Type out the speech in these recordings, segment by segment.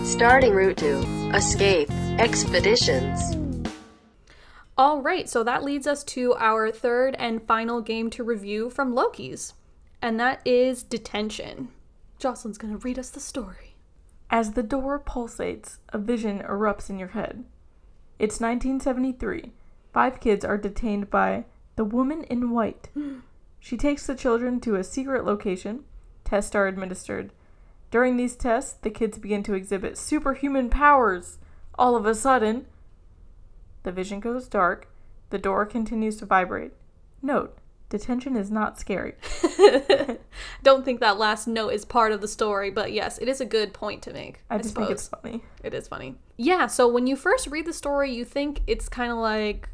Starting route to Escapeexpeditions. All right, so that leads us to our third and final game to review from Lokey's, and that is Detention. Jocelyn's gonna read us the story. As the door pulsates, a vision erupts in your head. It's 1973. 5 kids are detained by the Woman in White. She takes the children to a secret location. Tests are administered. During these tests, the kids begin to exhibit superhuman powers. All of a sudden, the vision goes dark. The door continues to vibrate. Note, detention is not scary. Don't think that last note is part of the story, but yes, it is a good point to make. I just think it's funny. It is funny. Yeah, so when you first read the story, you think it's kind of like,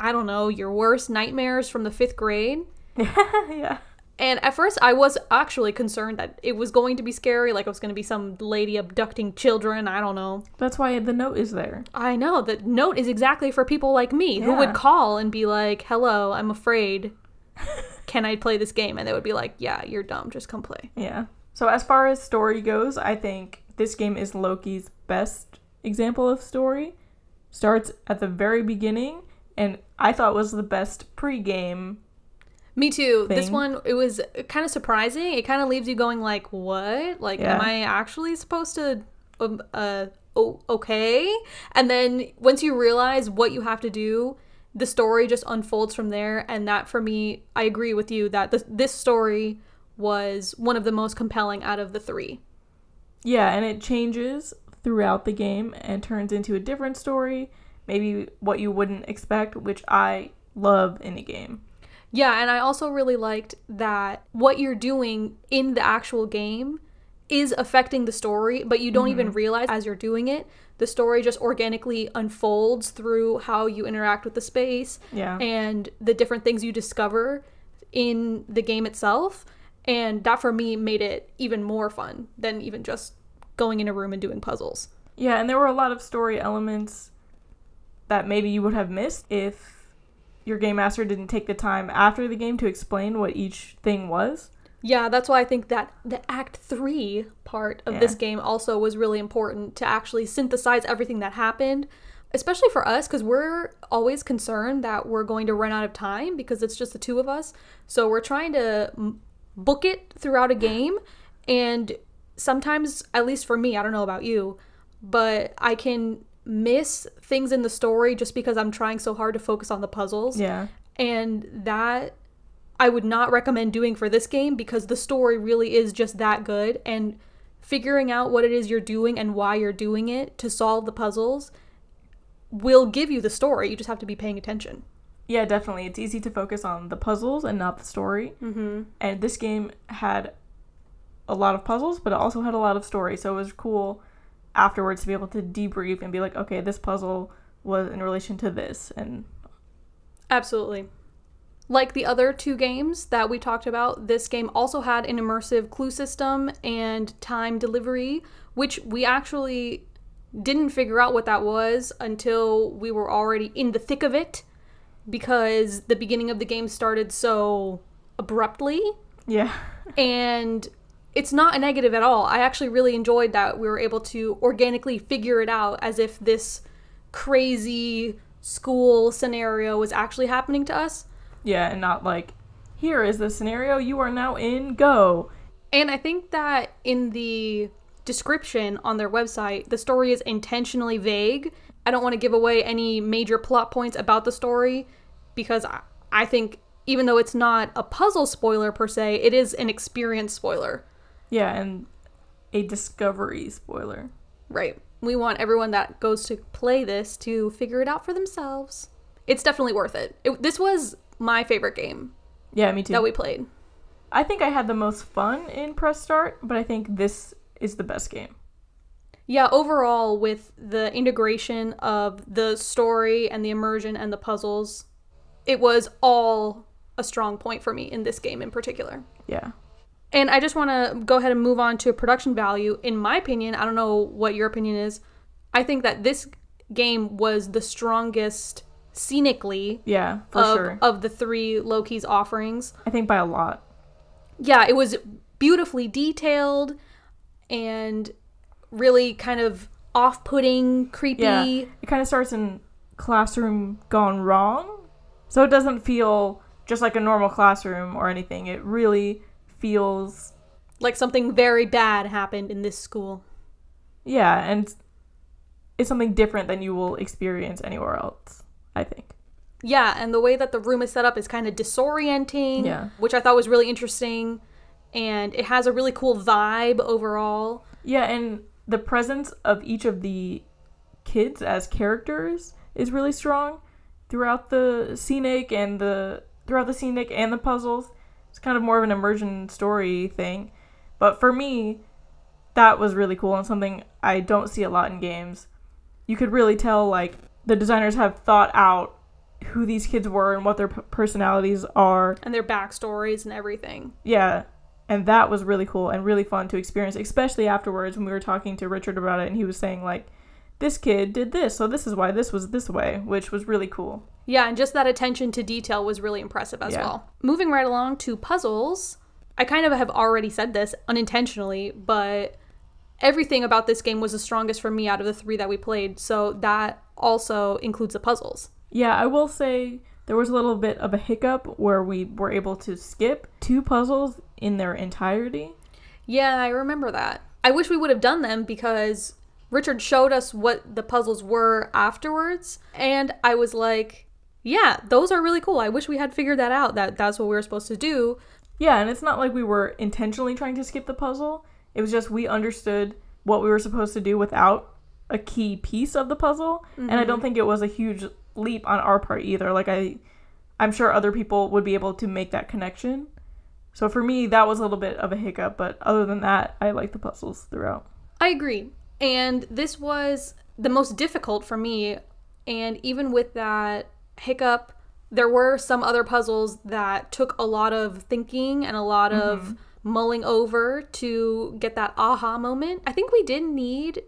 I don't know, your worst nightmares from the 5th grade. Yeah. And at first, I was actually concerned that it was going to be scary, like it was going to be some lady abducting children, I don't know. That's why the note is there. I know, the note is exactly for people like me, who would call and be like, hello, I'm afraid. Can I play this game? And they would be like, yeah, you're dumb, just come play. Yeah. So as far as story goes, I think this game is Lokey's best example of story. Starts at the very beginning, and I thought was the best pre-game. Me too. Thing. This one, it was kind of surprising. It kind of leaves you going like, what? Like, am I actually supposed to, okay? And then once you realize what you have to do, the story just unfolds from there. And that, for me, I agree with you that this story was one of the most compelling out of the 3. Yeah, and it changes throughout the game and turns into a different story. Maybe what you wouldn't expect, which I love in a game. Yeah, and I also really liked that what you're doing in the actual game is affecting the story, but you don't even realize as you're doing it. The story just organically unfolds through how you interact with the space and the different things you discover in the game itself. And that, for me, made it even more fun than even just going in a room and doing puzzles. Yeah, and there were a lot of story elements that maybe you would have missed if your game master didn't take the time after the game to explain what each thing was. Yeah, that's why I think that the Act 3 part of this game also was really important to actually synthesize everything that happened, especially for us, because we're always concerned that we're going to run out of time because it's just the 2 of us. So we're trying to book it throughout a game, and sometimes, at least for me, I don't know about you, but I can miss things in the story just because I'm trying so hard to focus on the puzzles. Yeah. And that I would not recommend doing for this game because the story really is just that good, and figuring out what it is you're doing and why you're doing it to solve the puzzles will give you the story. You just have to be paying attention. Yeah, definitely. It's easy to focus on the puzzles and not the story. And this game had a lot of puzzles, but it also had a lot of story, so it was cool afterwards to be able to debrief and be like, okay, this puzzle was in relation to this. And absolutely. Like the other 2 games that we talked about, this game also had an immersive clue system and time delivery, which we actually didn't figure out what that was until we were already in the thick of it, because the beginning of the game started so abruptly. Yeah. And it's not a negative at all. I actually really enjoyed that we were able to organically figure it out as if this crazy school scenario was actually happening to us. Yeah, and not like, here is the scenario you are now in, go. And I think that in the description on their website, the story is intentionally vague. I don't want to give away any major plot points about the story because I think even though it's not a puzzle spoiler per se, it is an experience spoiler. Yeah, and a discovery spoiler. Right. We want everyone that goes to play this to figure it out for themselves. It's definitely worth it. This was my favorite game. Yeah, me too. That we played. I think I had the most fun in Press Start, but I think this is the best game. Yeah, overall, with the integration of the story and the immersion and the puzzles, it was all a strong point for me in this game in particular. Yeah. And I just want to go ahead and move on to production value. In my opinion, I don't know what your opinion is, I think that this game was the strongest scenically of the 3 Lokey's offerings. I think by a lot. Yeah, it was beautifully detailed, and really kind of off-putting, creepy. Yeah, it kind of starts in classroom gone wrong. So it doesn't feel just like a normal classroom or anything. It really feels like something very bad happened in this school. Yeah, and it's something different than you will experience anywhere else, I think. Yeah, and the way that the room is set up is kind of disorienting, which I thought was really interesting. And it has a really cool vibe overall. Yeah, and the presence of each of the kids as characters is really strong throughout the scenic and the puzzles. It's kind of more of an immersion story thing. But for me, that was really cool and something I don't see a lot in games. You could really tell, like, the designers have thought out who these kids were and what their personalities are. And their backstories and everything. Yeah, and that was really cool and really fun to experience, especially afterwards when we were talking to Richard about it and he was saying, like, this kid did this, so this is why this was this way, which was really cool. Yeah, and just that attention to detail was really impressive as well. Moving right along to puzzles, I kind of have already said this unintentionally, but everything about this game was the strongest for me out of the 3 that we played, so that also includes the puzzles. Yeah, I will say there was a little bit of a hiccup where we were able to skip 2 puzzles in their entirety. Yeah, I remember that. I wish we would have done them because Richard showed us what the puzzles were afterwards, and I was like, yeah, those are really cool. I wish we had figured that out, that's what we were supposed to do. Yeah, and it's not like we were intentionally trying to skip the puzzle. It was just we understood what we were supposed to do without a key piece of the puzzle, and I don't think it was a huge leap on our part either. Like, I'm sure other people would be able to make that connection. So for me, that was a little bit of a hiccup, but other than that, I like the puzzles throughout. I agree. And this was the most difficult for me, and even with that hiccup, there were some other puzzles that took a lot of thinking and a lot of mulling over to get that aha moment. I think we did need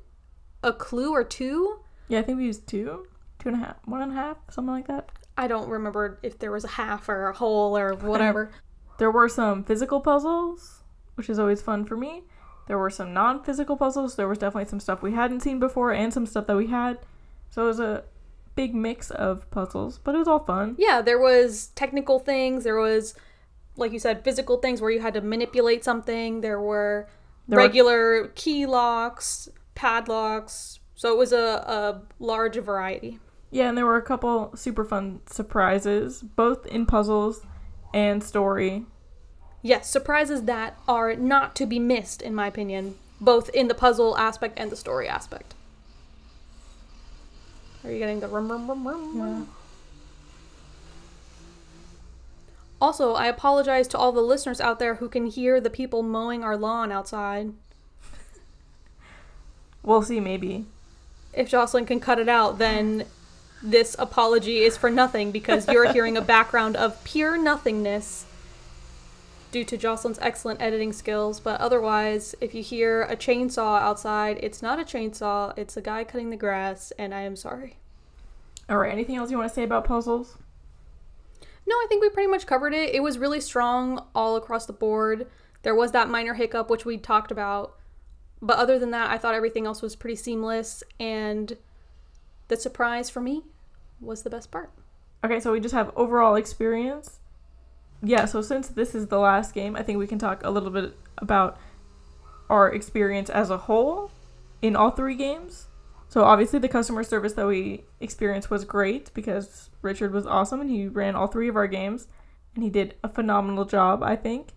a clue or 2. Yeah, I think we used 2, 2.5, 1.5, something like that. I don't remember if there was a half or a whole or whatever. There were some physical puzzles, which is always fun for me. There were some non-physical puzzles. There was definitely some stuff we hadn't seen before and some stuff that we had. So it was a big mix of puzzles, but it was all fun. Yeah, there was technical things. There was, like you said, physical things where you had to manipulate something. There were regular key locks, padlocks. So it was a large variety. Yeah, and there were a couple super fun surprises, both in puzzles and story. Yes, surprises that are not to be missed, in my opinion, both in the puzzle aspect and the story aspect. Are you getting the rum, rum, rum, rum? Yeah. Also, I apologize to all the listeners out there who can hear the people mowing our lawn outside. We'll see, maybe. If Jocelyn can cut it out, then this apology is for nothing because you're hearing a background of pure nothingness due to Jocelyn's excellent editing skills. But otherwise, if you hear a chainsaw outside, it's not a chainsaw, it's a guy cutting the grass, and I am sorry. Alright, anything else you want to say about puzzles? No, I think we pretty much covered it. It was really strong all across the board. There was that minor hiccup, which we talked about. But other than that, I thought everything else was pretty seamless. And the surprise for me was the best part. Okay, so we just have overall experience. Yeah, so since this is the last game, I think we can talk a little bit about our experience as a whole in all 3 games. So obviously the customer service that we experienced was great because Richard was awesome and he ran all 3 of our games and he did a phenomenal job, I think.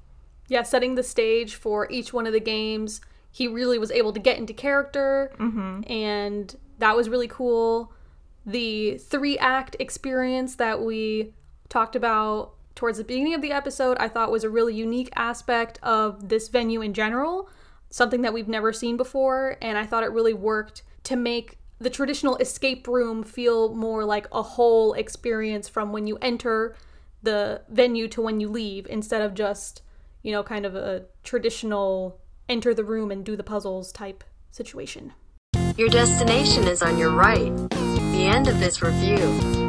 Yeah, setting the stage for each one of the games. He really was able to get into character and that was really cool. The 3-act experience that we talked about towards the beginning of the episode, I thought was a really unique aspect of this venue in general, something that we've never seen before, and I thought it really worked to make the traditional escape room feel more like a whole experience from when you enter the venue to when you leave, instead of just, you know, kind of a traditional enter the room and do the puzzles type situation. Your destination is on your right. The end of this review.